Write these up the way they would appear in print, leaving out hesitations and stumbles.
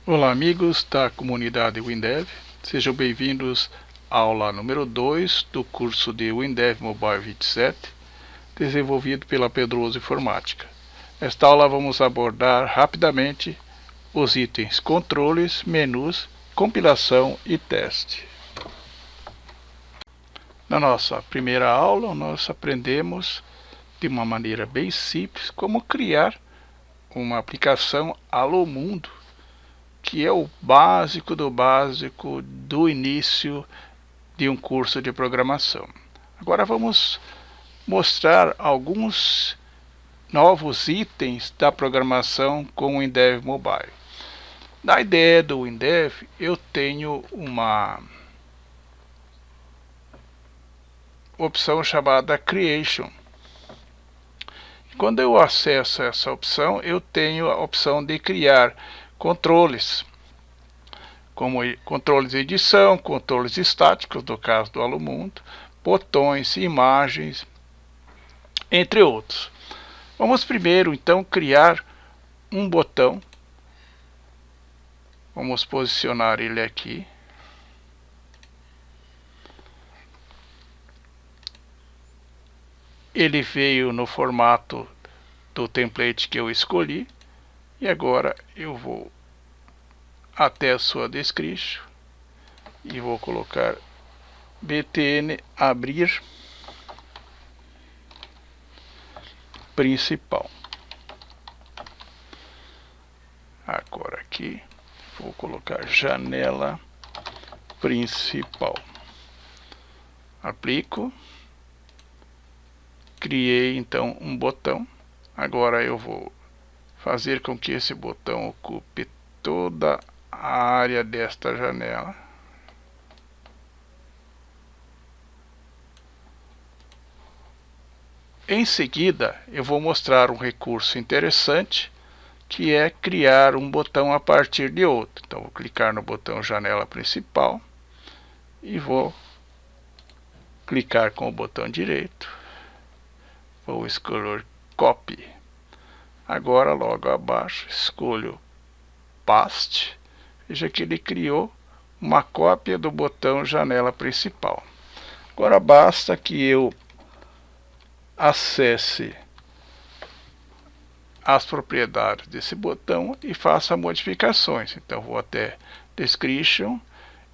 Olá amigos da comunidade WinDev, sejam bem-vindos à aula número 2 do curso de WinDev Mobile 27, desenvolvido pela Pedroso Informática. Nesta aula vamos abordar rapidamente os itens controles, menus, compilação e teste. Na nossa primeira aula nós aprendemos de uma maneira bem simples como criar uma aplicação Alô Mundo, que é o básico do início de um curso de programação. Agora vamos mostrar alguns novos itens da programação com o WinDev Mobile. Na ideia do WinDev, eu tenho uma opção chamada Creation. Quando eu acesso essa opção, eu tenho a opção de criar controles, como controles de edição, controles estáticos, no caso do Alô Mundo, botões, imagens, entre outros. Vamos primeiro, então, criar um botão. Vamos posicionar ele aqui. Ele veio no formato do template que eu escolhi. E agora eu vou até a sua descrição e vou colocar btn abrir principal. Agora aqui vou colocar janela principal. Aplico. Criei então um botão. Agora eu vou fazer com que esse botão ocupe toda a área desta janela. Em seguida, eu vou mostrar um recurso interessante, que é criar um botão a partir de outro. Então, vou clicar no botão janela principal e vou clicar com o botão direito. Vou escolher Copy. Agora, logo abaixo, escolho Paste. Veja que ele criou uma cópia do botão janela principal. Agora basta que eu acesse as propriedades desse botão e faça modificações. Então vou até Description.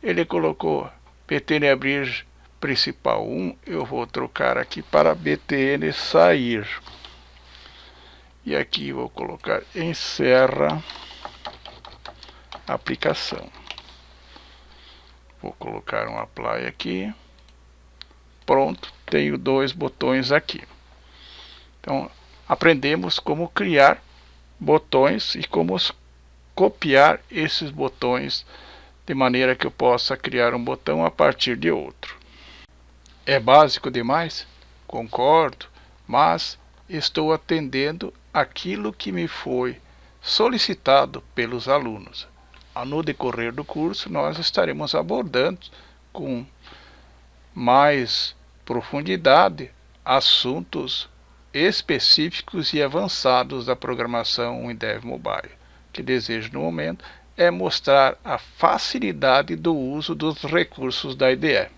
Ele colocou btn abrir principal 1. Eu vou trocar aqui para btn sair. E aqui vou colocar encerra aplicação. Vou colocar um apply aqui. Pronto, tenho dois botões aqui. Então, aprendemos como criar botões e como copiar esses botões de maneira que eu possa criar um botão a partir de outro. É básico demais? Concordo, mas estou atendendo aquilo que me foi solicitado pelos alunos. No decorrer do curso, nós estaremos abordando com mais profundidade assuntos específicos e avançados da programação WinDev Mobile. O que desejo no momento é mostrar a facilidade do uso dos recursos da IDE.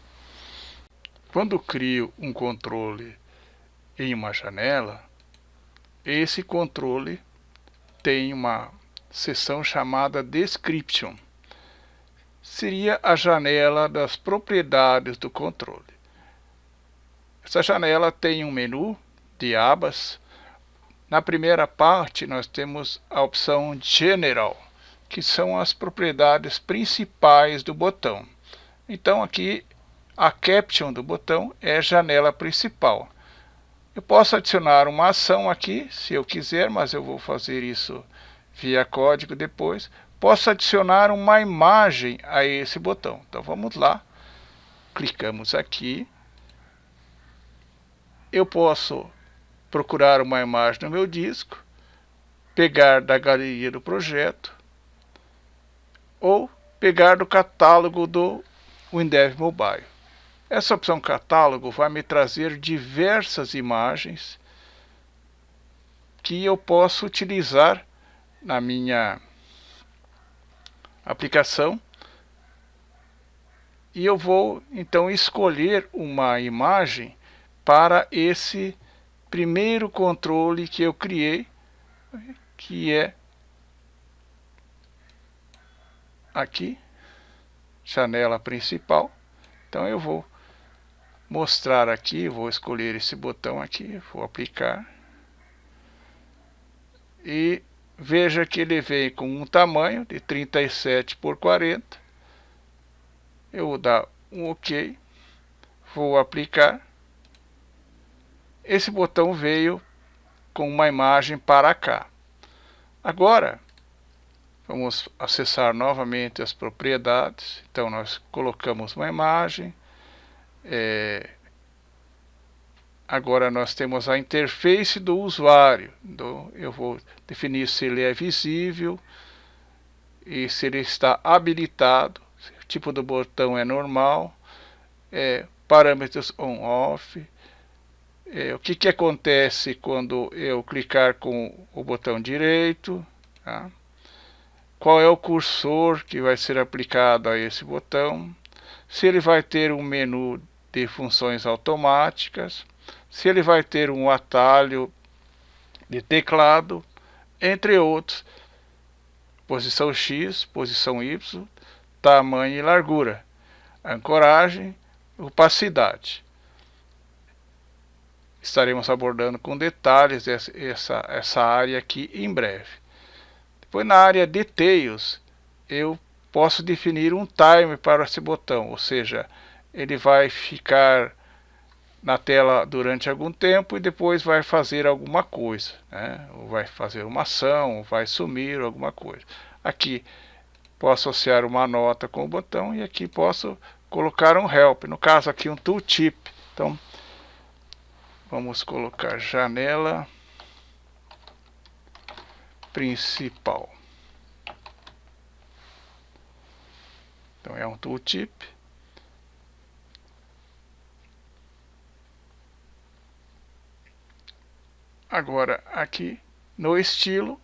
Quando crio um controle em uma janela, esse controle tem uma seção chamada Description. Seria a janela das propriedades do controle. Essa janela tem um menu de abas. Na primeira parte nós temos a opção General, que são as propriedades principais do botão. Então aqui a caption do botão é janela principal. Eu posso adicionar uma ação aqui, se eu quiser, mas eu vou fazer isso via código depois. Posso adicionar uma imagem a esse botão. Então vamos lá. Clicamos aqui. Eu posso procurar uma imagem no meu disco, pegar da galeria do projeto ou pegar do catálogo do WinDev Mobile. Essa opção catálogo vai me trazer diversas imagens que eu posso utilizar na minha aplicação, e eu vou então escolher uma imagem para esse primeiro controle que eu criei, que é aqui, janela principal. Então eu vou mostrar aqui, vou escolher esse botão aqui, vou aplicar, e veja que ele vem com um tamanho de 37 por 40. Eu vou dar um OK, vou aplicar. Esse botão veio com uma imagem para cá. Agora vamos acessar novamente as propriedades. Então nós colocamos uma imagem. Agora nós temos a interface do usuário. Então, eu vou definir se ele é visível e se ele está habilitado. O tipo do botão é normal. Parâmetros on-off. O que acontece quando eu clicar com o botão direito. Tá? Qual é o cursor que vai ser aplicado a esse botão. Se ele vai ter um menu de funções automáticas. Se ele vai ter um atalho de teclado, entre outros, posição X, posição Y, tamanho e largura, ancoragem, opacidade. Estaremos abordando com detalhes essa área aqui em breve. Depois, na área Details, eu posso definir um timer para esse botão, ou seja, ele vai ficar na tela durante algum tempo e depois vai fazer alguma coisa, né? Ou vai fazer uma ação, ou vai sumir alguma coisa. Aqui posso associar uma nota com o botão e aqui posso colocar um help, no caso aqui um tooltip. Então vamos colocar janela principal. Então é um tooltip. Agora aqui no estilo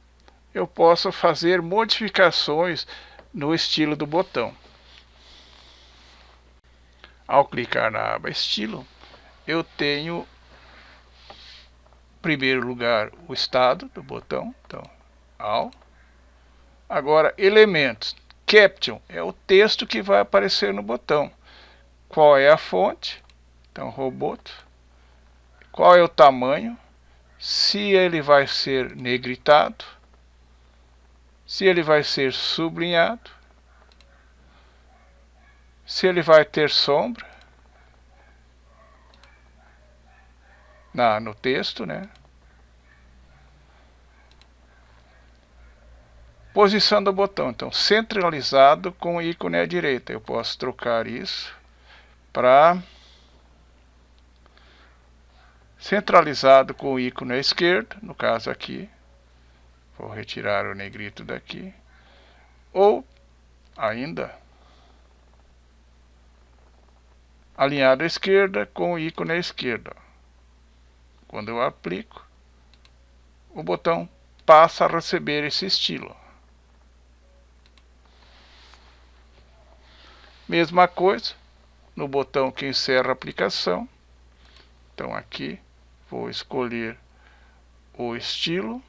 eu posso fazer modificações no estilo do botão. Ao clicar na aba estilo, eu tenho em primeiro lugar o estado do botão, então agora elementos, caption é o texto que vai aparecer no botão. Qual é a fonte? Então Roboto. Qual é o tamanho? Se ele vai ser negritado, se ele vai ser sublinhado, se ele vai ter sombra no texto, né? Posição do botão, então centralizado com o ícone à direita. Eu posso trocar isso para centralizado com o ícone à esquerda, no caso aqui. Vou retirar o negrito daqui. Ou ainda alinhado à esquerda com o ícone à esquerda. Quando eu aplico, o botão passa a receber esse estilo. Mesma coisa no botão que encerra a aplicação. Então aqui vou escolher o estilo,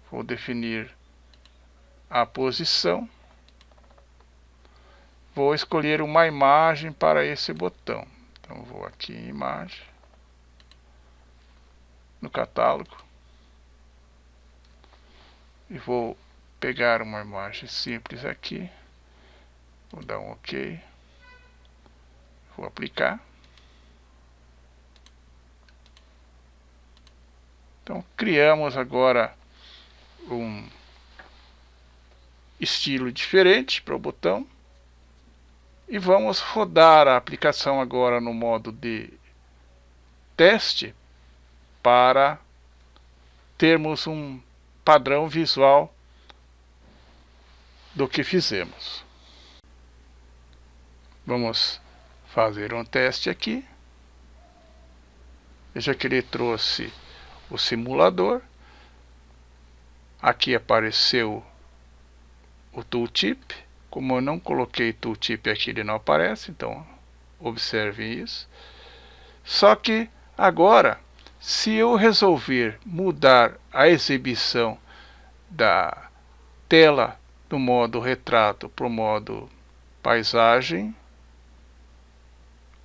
vou definir a posição, vou escolher uma imagem para esse botão. Então vou aqui em imagem, no catálogo, e vou pegar uma imagem simples aqui, vou dar um OK, vou aplicar. Então criamos agora um estilo diferente para o botão e vamos rodar a aplicação agora no modo de teste para termos um padrão visual do que fizemos. Vamos fazer um teste aqui. Veja que ele trouxe o simulador. Aqui apareceu o tooltip. Como eu não coloquei tooltip aqui, ele não aparece, então observe isso. Só que agora, se eu resolver mudar a exibição da tela do modo retrato para o modo paisagem,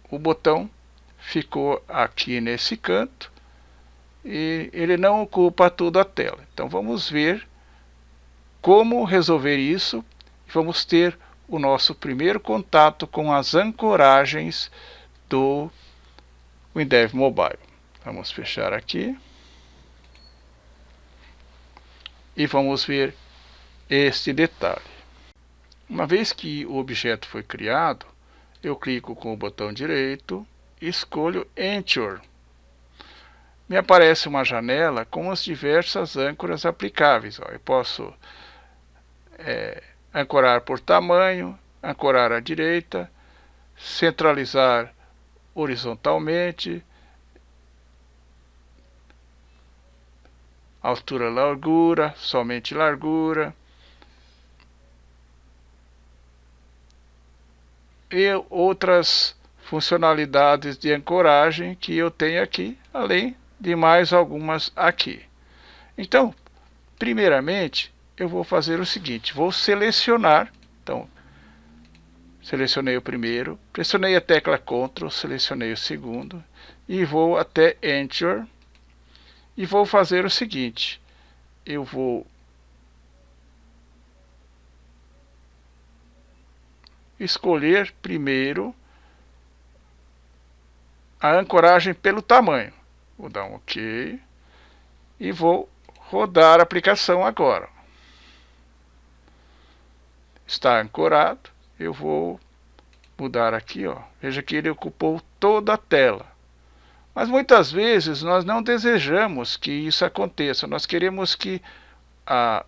o botão ficou aqui nesse canto e ele não ocupa toda a tela. Então vamos ver como resolver isso. Vamos ter o nosso primeiro contato com as ancoragens do WinDev Mobile. Vamos fechar aqui e vamos ver este detalhe. Uma vez que o objeto foi criado, eu clico com o botão direito e escolho Anchor. Me aparece uma janela com as diversas âncoras aplicáveis. Eu posso ancorar por tamanho, ancorar à direita, centralizar horizontalmente, altura, largura, somente largura, e outras funcionalidades de ancoragem que eu tenho aqui, além de mais algumas aqui. Então, primeiramente, eu vou fazer o seguinte, vou selecionar. Então, selecionei o primeiro, pressionei a tecla Ctrl, selecionei o segundo e vou até Anchor e vou fazer o seguinte, eu vou escolher primeiro a ancoragem pelo tamanho. Vou dar um OK e vou rodar a aplicação agora. Está ancorado. Eu vou mudar aqui, ó. Veja que ele ocupou toda a tela. Mas muitas vezes nós não desejamos que isso aconteça. Nós queremos que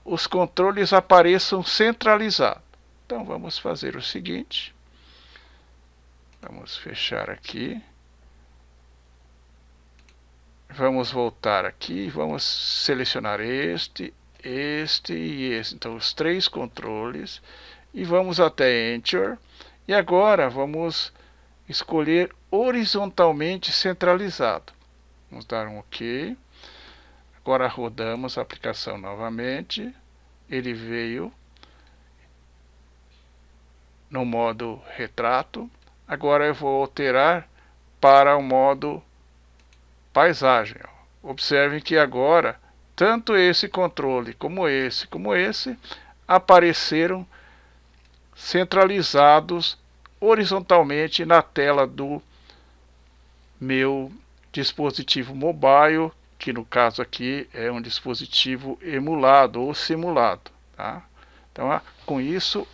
os controles apareçam centralizados. Então vamos fazer o seguinte. Vamos fechar aqui. Vamos voltar aqui. Vamos selecionar este e este. Então os três controles. E vamos até Anchor. E agora vamos escolher horizontalmente centralizado. Vamos dar um OK. Agora rodamos a aplicação novamente. Ele veio no modo retrato. Agora eu vou alterar para o modo paisagem. Observem que agora tanto esse controle como esse apareceram centralizados horizontalmente na tela do meu dispositivo mobile, que no caso aqui é um dispositivo emulado ou simulado, tá? Então, com isso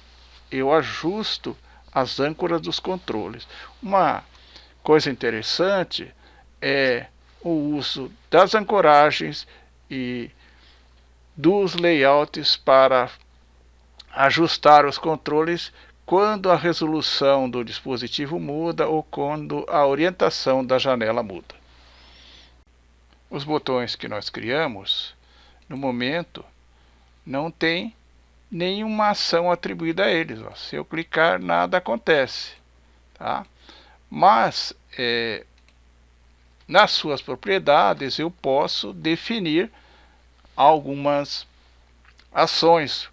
eu ajusto as âncoras dos controles. Uma coisa interessante é o uso das ancoragens e dos layouts para ajustar os controles quando a resolução do dispositivo muda ou quando a orientação da janela muda. Os botões que nós criamos, no momento, não tem nenhuma ação atribuída a eles. Ó. Se eu clicar, nada acontece. Tá? Mas, nas suas propriedades, eu posso definir algumas ações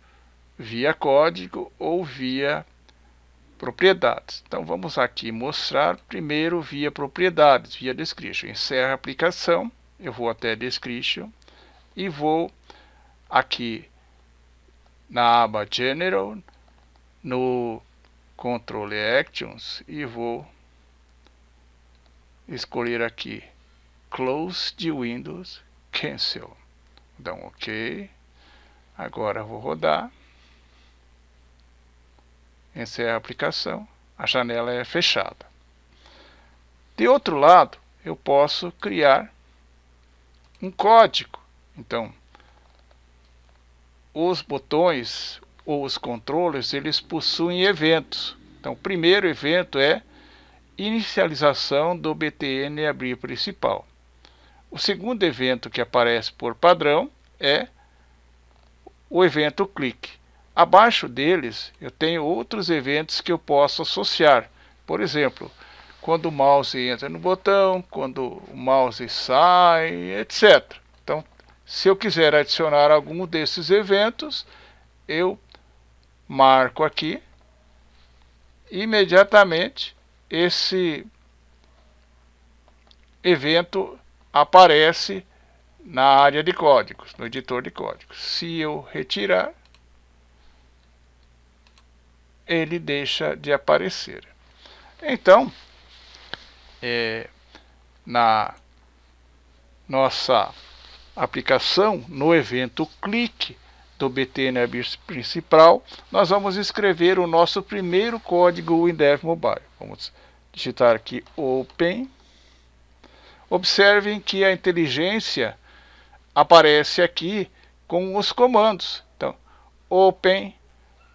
via código ou via propriedades. Então vamos aqui mostrar primeiro via propriedades, via description. Encerra a aplicação, eu vou até description e vou aqui na aba General, no Control Actions e vou escolher aqui Close the Windows, Cancel. Vou dar um OK. Agora vou rodar. Encerra a aplicação, a janela é fechada. De outro lado, eu posso criar um código. Então, os botões ou os controles, eles possuem eventos. Então, o primeiro evento é inicialização do btn abrir principal. O segundo evento que aparece por padrão é o evento clique. Abaixo deles, eu tenho outros eventos que eu posso associar. Por exemplo, quando o mouse entra no botão, quando o mouse sai, etc. Então, se eu quiser adicionar algum desses eventos, eu marco aqui, imediatamente esse evento aparece na área de códigos, no editor de códigos. Se eu retirar, ele deixa de aparecer. Então, na nossa aplicação, no evento clique do BTNAB principal, nós vamos escrever o nosso primeiro código WinDev Mobile. Vamos digitar aqui Open. Observem que a inteligência aparece aqui com os comandos. Então, Open,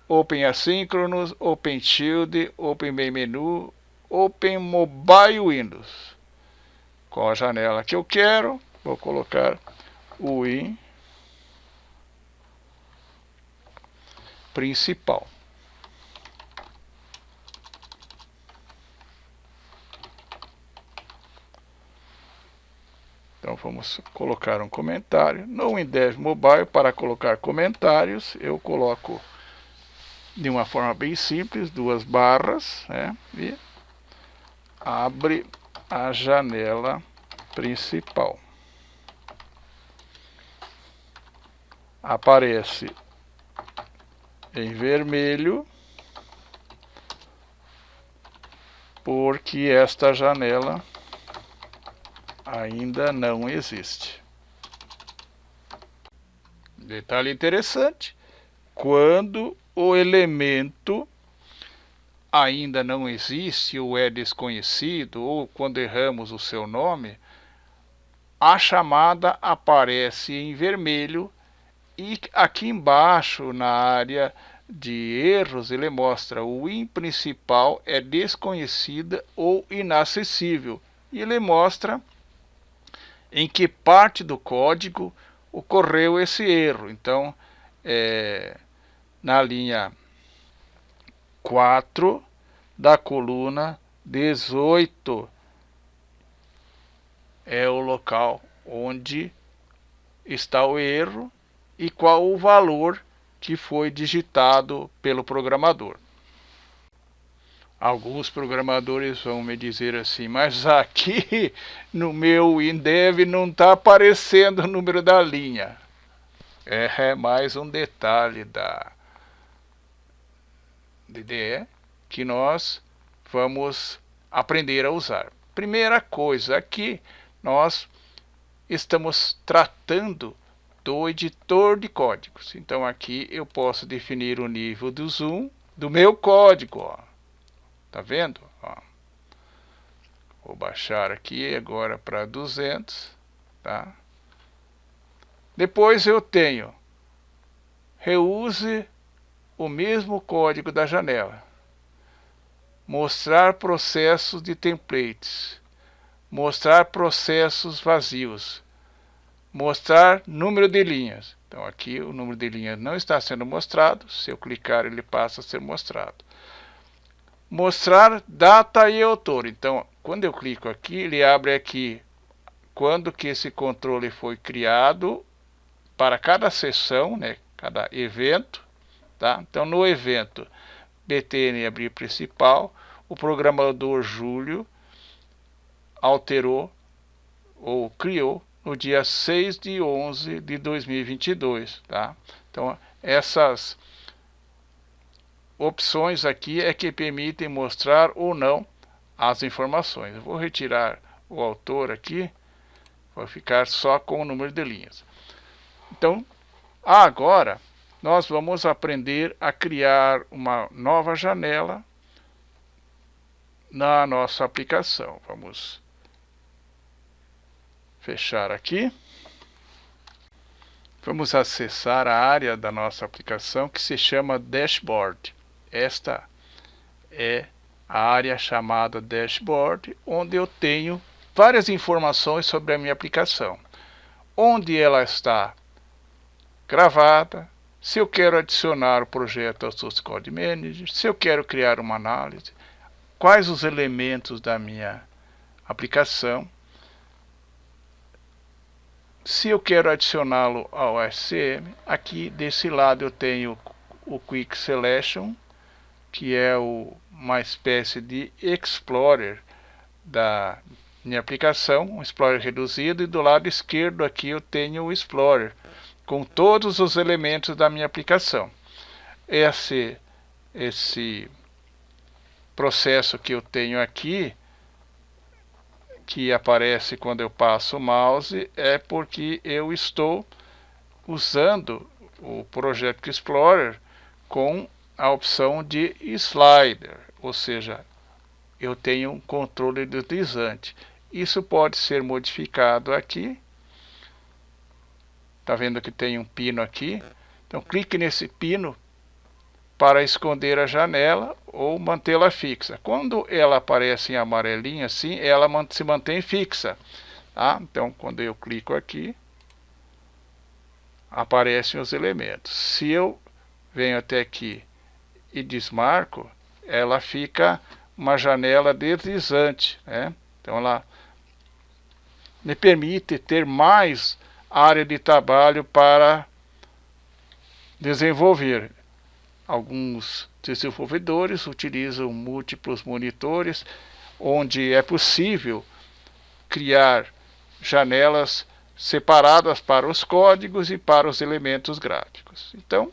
Open Asynchronous, Open Shield, Open Main Menu, Open Mobile Windows. Com a janela que eu quero, vou colocar o Win principal. Então vamos colocar um comentário. No WinDev Mobile, para colocar comentários, eu coloco de uma forma bem simples, 2 barras, né, e abre a janela principal. Aparece em vermelho, porque esta janela ainda não existe. Detalhe interessante: quando o elemento ainda não existe ou é desconhecido, ou quando erramos o seu nome, a chamada aparece em vermelho e aqui embaixo na área de erros ele mostra o Win principal é desconhecida ou inacessível e ele mostra em que parte do código ocorreu esse erro. Então, na linha 4 da coluna 18 é o local onde está o erro e qual o valor que foi digitado pelo programador. Alguns programadores vão me dizer assim, mas aqui no meu WinDev não está aparecendo o número da linha. É mais um detalhe da IDE que nós vamos aprender a usar. Primeira coisa, aqui nós estamos tratando do editor de códigos. Então aqui eu posso definir o nível do zoom do meu código. Ó. Tá vendo? Ó. Vou baixar aqui agora para 200. Tá? Depois eu tenho reuse o mesmo código da janela. Mostrar processos de templates. Mostrar processos vazios. Mostrar número de linhas. Então aqui o número de linhas não está sendo mostrado. Se eu clicar ele passa a ser mostrado. Mostrar data e autor. Então quando eu clico aqui ele abre aqui quando que esse controle foi criado para cada sessão, né, cada evento. Tá? Então no evento BTN abrir principal, o programador Júlio alterou ou criou no dia 6 de 11 de 2022. Tá? Então essas opções aqui é que permitem mostrar ou não as informações. Eu vou retirar o autor aqui, vai ficar só com o número de linhas. Então agora nós vamos aprender a criar uma nova janela na nossa aplicação. Vamos fechar aqui. Vamos acessar a área da nossa aplicação que se chama Dashboard. Esta é a área chamada Dashboard, onde eu tenho várias informações sobre a minha aplicação. Onde ela está gravada, se eu quero adicionar o projeto ao Source Code Manager, se eu quero criar uma análise, quais os elementos da minha aplicação, se eu quero adicioná-lo ao SCM. Aqui desse lado eu tenho o Quick Selection, que é uma espécie de Explorer da minha aplicação, um Explorer reduzido, e do lado esquerdo aqui eu tenho o Explorer, com todos os elementos da minha aplicação. Esse processo que eu tenho aqui, que aparece quando eu passo o mouse, é porque eu estou usando o Project Explorer com a opção de slider, ou seja, eu tenho um controle deslizante. Isso pode ser modificado aqui. Está vendo que tem um pino aqui? Então clique nesse pino para esconder a janela ou mantê-la fixa. Quando ela aparece em amarelinho assim, ela se mantém fixa. Tá? Então quando eu clico aqui, aparecem os elementos. Se eu venho até aqui e desmarco, ela fica uma janela deslizante, né? Então ela me permite ter mais área de trabalho para desenvolver. Alguns desenvolvedores utilizam múltiplos monitores, onde é possível criar janelas separadas para os códigos e para os elementos gráficos. Então,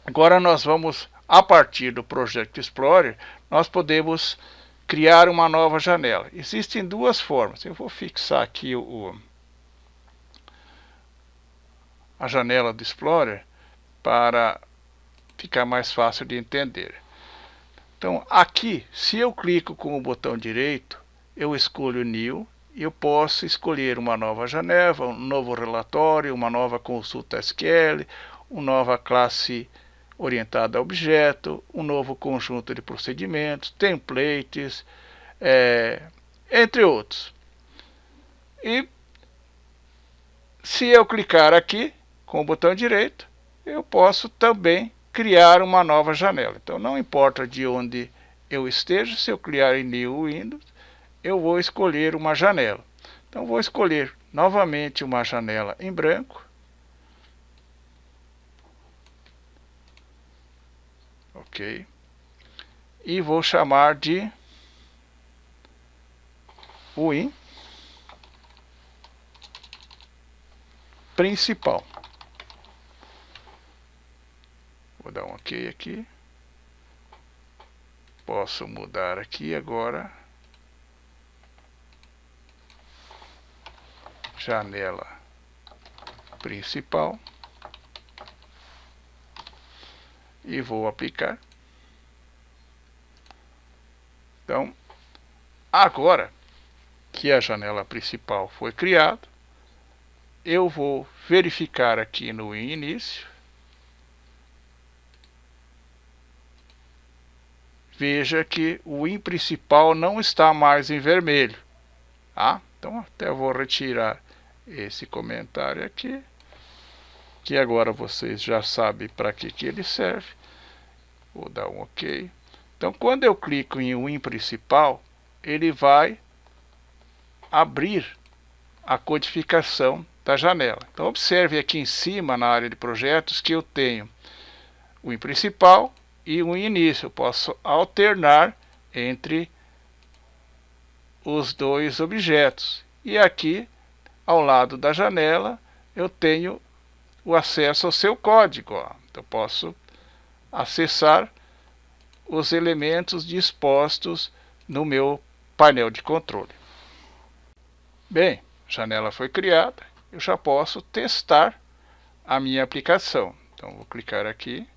agora nós vamos, a partir do Project Explorer, nós podemos criar uma nova janela. Existem duas formas. Eu vou fixar aqui a janela do Explorer para ficar mais fácil de entender. Então aqui, se eu clico com o botão direito, eu escolho New e eu posso escolher uma nova janela, um novo relatório, uma nova consulta SQL, uma nova classe orientada a objeto, um novo conjunto de procedimentos, templates, entre outros. E se eu clicar aqui com o botão direito, eu posso também criar uma nova janela. Então não importa de onde eu esteja, se eu criar em New Windows, eu vou escolher uma janela. Então vou escolher novamente uma janela em branco. Ok. E vou chamar de Win principal. Vou dar um OK aqui. Posso mudar aqui agora. Janela principal. E vou aplicar. Então, agora que a janela principal foi criada, eu vou verificar aqui no início. Veja que o Win principal não está mais em vermelho. Tá? Então até vou retirar esse comentário aqui, que agora vocês já sabem para que ele serve. Vou dar um OK. Então quando eu clico em Win principal, ele vai abrir a codificação da janela. Então observe aqui em cima na área de projetos que eu tenho o Win principal e o início. Eu posso alternar entre os dois objetos. E aqui, ao lado da janela, eu tenho o acesso ao seu código. Então, eu posso acessar os elementos dispostos no meu painel de controle. Bem, a janela foi criada. Eu já posso testar a minha aplicação. Então, vou clicar aqui.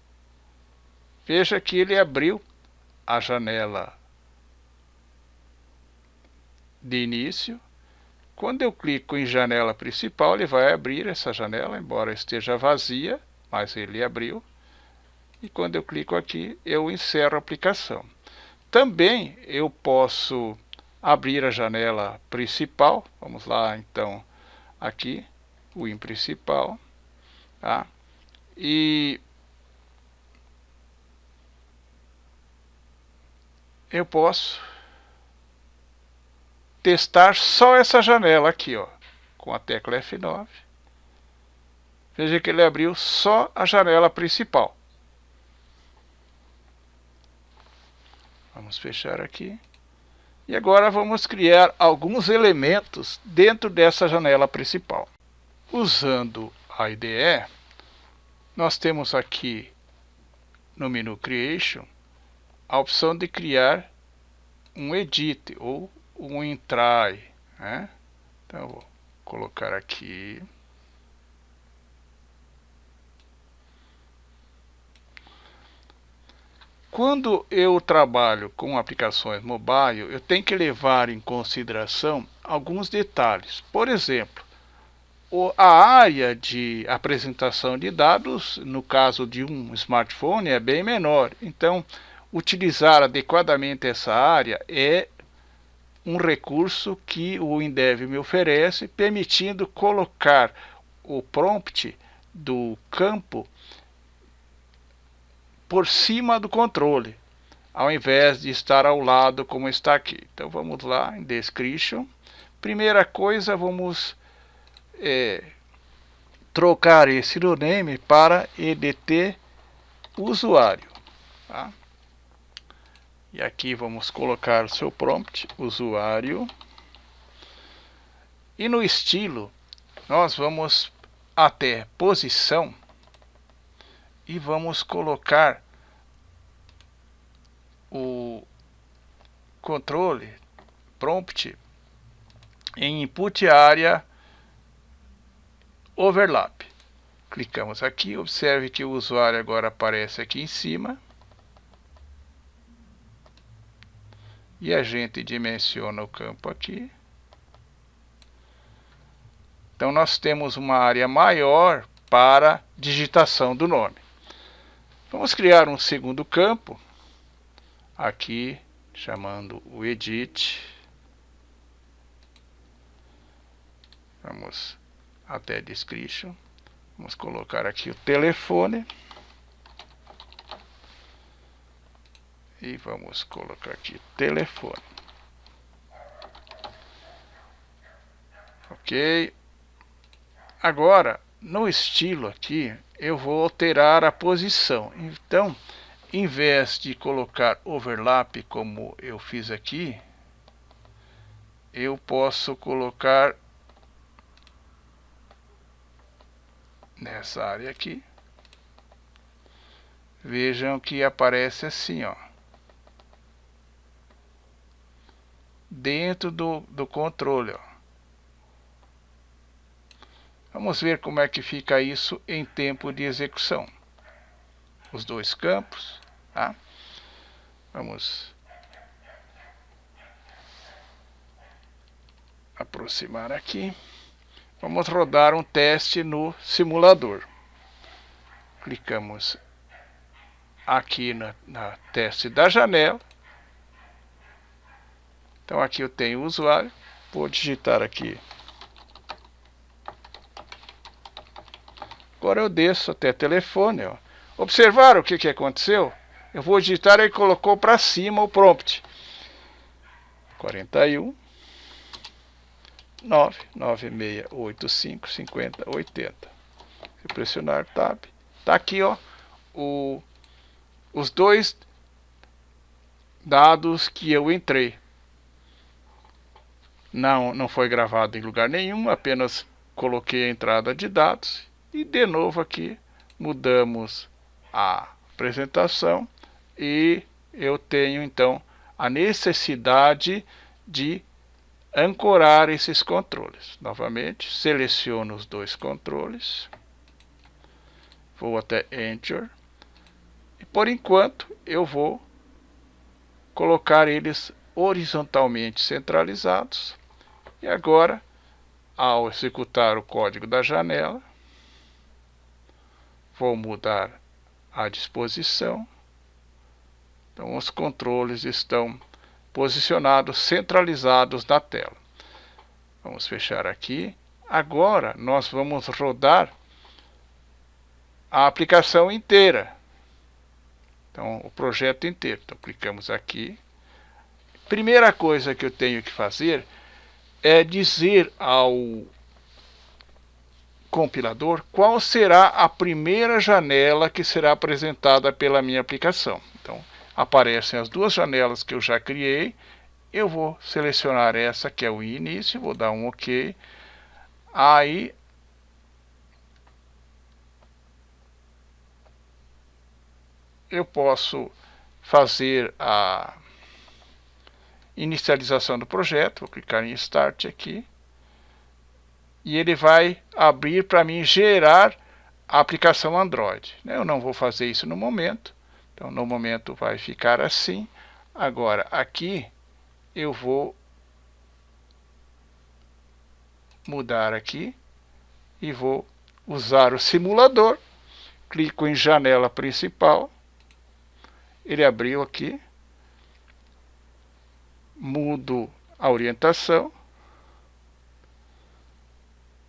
Veja que ele abriu a janela de início. Quando eu clico em janela principal, ele vai abrir essa janela, embora esteja vazia, mas ele abriu. E quando eu clico aqui, eu encerro a aplicação. Também eu posso abrir a janela principal. Vamos lá, então, aqui, o Win principal. Tá? E eu posso testar só essa janela aqui, ó, com a tecla F9. Veja que ele abriu só a janela principal. Vamos fechar aqui. E agora vamos criar alguns elementos dentro dessa janela principal. Usando a IDE, nós temos aqui no menu Creation a opção de criar um Edit ou um Entry, né? Então eu vou colocar aqui. Quando eu trabalho com aplicações mobile, eu tenho que levar em consideração alguns detalhes. Por exemplo, a área de apresentação de dados, no caso de um smartphone, é bem menor. Então, utilizar adequadamente essa área é um recurso que o Windev me oferece, permitindo colocar o prompt do campo por cima do controle, ao invés de estar ao lado como está aqui. Então vamos lá em Description. Primeira coisa, vamos trocar esse nome para EDT usuário. Tá? E aqui vamos colocar o seu prompt, usuário. E no estilo, nós vamos até posição e vamos colocar o controle prompt em input area overlap. Clicamos aqui, observe que o usuário agora aparece aqui em cima. E a gente dimensiona o campo aqui. Então nós temos uma área maior para digitação do nome. Vamos criar um segundo campo, aqui chamando o Edit. Vamos até Description. Vamos colocar aqui o telefone. E vamos colocar aqui telefone. Ok. Agora, no estilo aqui, eu vou alterar a posição. Então, em vez de colocar overlap como eu fiz aqui, eu posso colocar nessa área aqui. Vejam que aparece assim, ó. Dentro do controle, ó. Vamos ver como é que fica isso em tempo de execução. Os dois campos, tá? Vamos aproximar aqui. Vamos rodar um teste no simulador. Clicamos aqui na teste da janela. Então aqui eu tenho o usuário. Vou digitar aqui. Agora eu desço até telefone, ó. Observaram o que aconteceu? Eu vou digitar e ele colocou para cima o prompt. 41 99685 5080. Se pressionar Tab, tá aqui, ó, os dois dados que eu entrei. Não foi gravado em lugar nenhum, apenas coloquei a entrada de dados. E de novo aqui mudamos a apresentação e eu tenho então a necessidade de ancorar esses controles. Novamente, seleciono os dois controles, vou até Enter e por enquanto eu vou colocar eles horizontalmente centralizados. E agora, ao executar o código da janela, vou mudar a disposição. Então os controles estão posicionados, centralizados na tela. Vamos fechar aqui. Agora nós vamos rodar a aplicação inteira. Então o projeto inteiro. Então clicamos aqui, Primeira coisa que eu tenho que fazer é dizer ao compilador qual será a primeira janela que será apresentada pela minha aplicação. Então, aparecem as duas janelas que eu já criei. Eu vou selecionar essa que é o início, vou dar um OK. Aí eu posso fazer a inicialização do projeto. Vou clicar em Start aqui. E ele vai abrir para mim gerar a aplicação Android. Eu não vou fazer isso no momento. Então, no momento vai ficar assim. Agora, aqui eu vou mudar aqui e vou usar o simulador. Clico em janela principal. Ele abriu aqui. Mudo a orientação.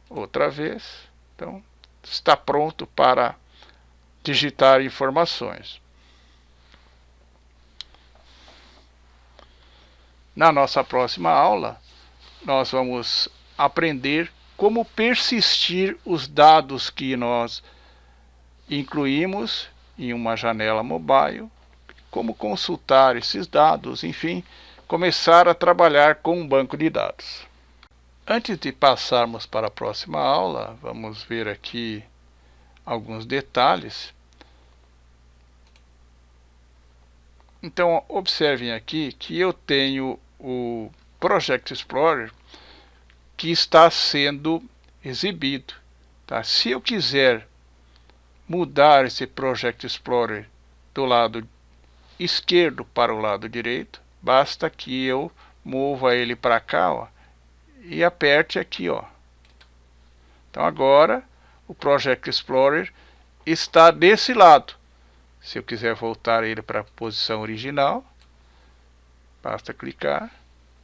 Outra vez. Então, está pronto para digitar informações. Na nossa próxima aula, nós vamos aprender como persistir os dados que nós incluímos em uma janela mobile, como consultar esses dados, enfim, começar a trabalhar com um banco de dados. Antes de passarmos para a próxima aula, vamos ver aqui alguns detalhes. Então, observem aqui que eu tenho o Project Explorer que está sendo exibido. Tá? Se eu quiser mudar esse Project Explorer do lado esquerdo para o lado direito, basta que eu mova ele para cá, ó, e aperte aqui, ó. Então agora o Project Explorer está desse lado. Se eu quiser voltar ele para a posição original, basta clicar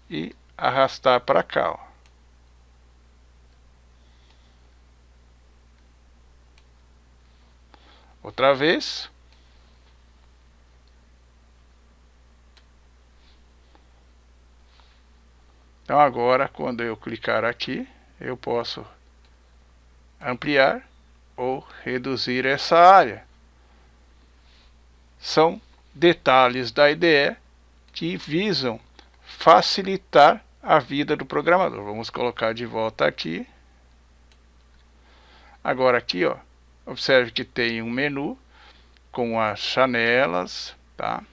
e arrastar para cá, ó. Outra vez. Então agora, quando eu clicar aqui, eu posso ampliar ou reduzir essa área. São detalhes da IDE que visam facilitar a vida do programador. Vamos colocar de volta aqui. Agora aqui, ó, observe que tem um menu com as janelas, tá?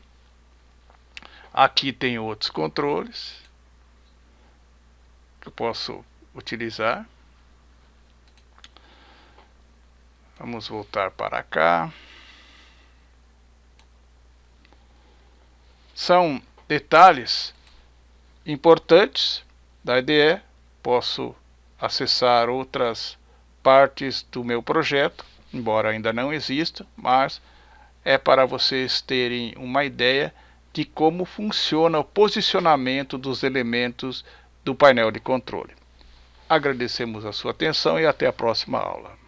Aqui tem outros controles que eu posso utilizar. Vamos voltar para cá. São detalhes importantes da IDE. Posso acessar outras partes do meu projeto, embora ainda não exista, mas é para vocês terem uma ideia de como funciona o posicionamento dos elementos do painel de controle. Agradecemos a sua atenção e até a próxima aula.